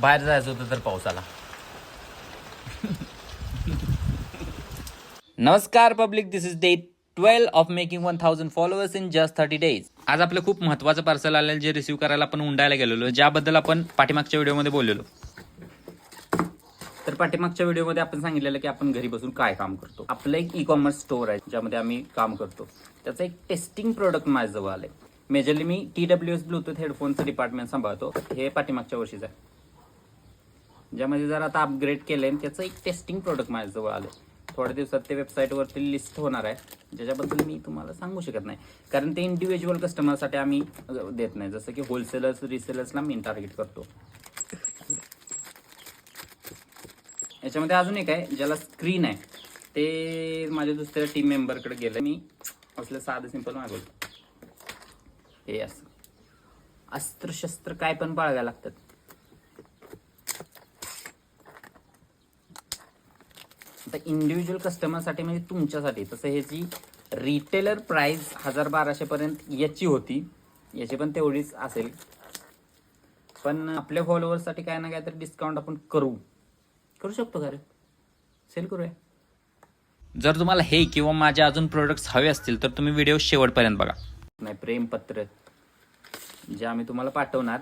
बाहेर जायचं होतं तर पाऊस आला. नमस्कार public, this is day 12 of making 1000 followers in just 30 days. आज आपलं खूप महत्त्वाचं पार्सल आलेलं जे रिसीव्ह करायला आपण उंडायला गेलेलो, ज्याबद्दल आपण पाठीमागच्या व्हिडिओमध्ये बोललेलो. तर पाठीमागच्या व्हिडिओमध्ये आपण सांगितलेलं की आपण घरी बसून काय काम करतो. आपलं एक ई-कॉमर्स स्टोअर आहे ज्यामध्ये आम्ही काम करतो. त्याचं एक टेस्टिंग प्रोडक्ट माझ्याजवळ आलंय. मेजरली मी TWS ब्लूटूथ हेडफोनचं डिपार्टमेंट सांभाळतो. हे पाठीमागच्या वर्षीचं आहे, ज्यामध्ये जर आता अपग्रेड केलंय. त्याचं एक टेस्टिंग प्रोडक्ट माझ्याजवळ आलं. थोड्या दिवसात ते वेबसाईटवरती लिस्ट होणार आहे, ज्याच्याबद्दल मी तुम्हाला सांगू शकत नाही, कारण ते इंडिव्हिज्युअल कस्टमरसाठी आम्ही देत नाही. जसं की होलसेलर्स, रिसेलर्सला मी टार्गेट करतो. याच्यामध्ये अजून एक आहे ज्याला स्क्रीन आहे, ते माझ्या दुसऱ्या टीम मेंबरकडे गेलं. मी असलं साधं सिंपल मागवलं. हे असं अस्त्रशस्त्र काय पण बाळगायला लागतात. आता इंडिव्हिज्युअल कस्टमरसाठी म्हणजे तुमच्यासाठी, तसं ह्याची रिटेलर प्राइस 1000-1200 पर्यंत याची होती. याची पण तेवढीच असेल, पण आपल्या फॉलोअर्ससाठी काय ना काय तर डिस्काउंट आपण करू शकतो. का रे, सेल करूया. जर तुम्हाला हे किंवा माझे अजून प्रोडक्ट्स हवे असतील तर तुम्ही व्हिडिओ शेवटपर्यंत बघा. नाही, प्रेमपत्र जे आम्ही तुम्हाला पाठवणार,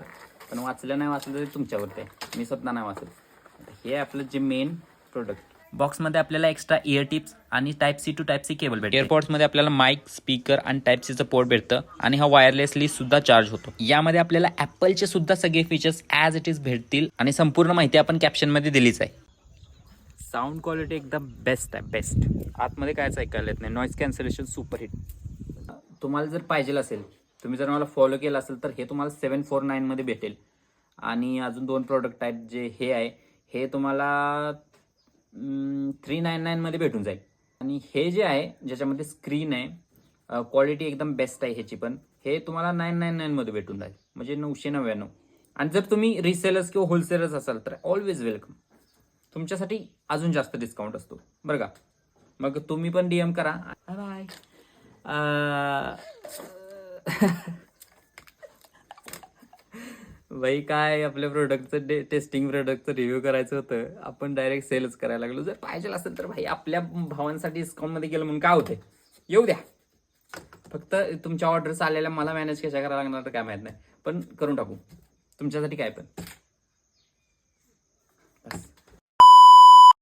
पण वाचलं नाही वाचलं तरी तुमच्यावरती आहे. मी स्वतः नाही वाचलं. हे आपलं जे मेन प्रोडक्ट. बॉक्समध्ये आपल्याला एक्स्ट्रा इयर टिप्स आणि type C to type C cable भेटते. एअरपॉड्समध्ये आपल्याला माईक, स्पीकर आणि टाईप सीचं पोर्ट भेटतं आणि हा वायरलेसली सुद्धा चार्ज होतो. यामध्ये आपल्याला ॲपलचे सुद्धा सगळे फीचर्स ॲज इट इज भेटतील आणि संपूर्ण माहिती आपण कॅप्शनमध्ये दिलीच आहे. साऊंड क्वालिटी एकदम बेस्ट आहे, बेस्ट. आतमध्ये कायच ऐकायला येत नाही. Noise cancellation super hit. तुम्हाला जर पाहिजे असेल, तुम्ही जर मला फॉलो केलं असेल तर हे तुम्हाला 749 मध्ये भेटेल. आणि अजून 2 प्रोडक्ट आहेत, जे हे आहे, हे तुम्हाला 399 मध्ये भेटून जाईल. आणि हे जे आहे ज्याच्यामध्ये स्क्रीन आहे, क्वालिटी एकदम बेस्ट आहे ह्याची पण, हे तुम्हाला 999 मध्ये भेटून जाईल, म्हणजे 999. आणि जर तुम्ही रिसेलर्स किंवा होलसेलर्स असाल तर ऑलवेज वेलकम. तुमच्यासाठी अजून जास्त डिस्काउंट असतो बरं का. मग तुम्ही पण DM करा. बाय. भाई, काय आपल्या प्रोडक्टचं टेस्टिंग प्रोडक्टचं रिव्ह्यू करायचं होतं, आपण डायरेक्ट सेलच करायला लागलो. जर पाहिजे असेल तर भाई, आपल्या भावांसाठी डिस्काउंटमध्ये गेलं म्हणून काय होते, येऊ द्या. फक्त तुमच्या ऑर्डर्स आलेल्या मला मॅनेज कशा करायला लागणार तर काय माहीत नाही, पण करून टाकू तुमच्यासाठी काय पण.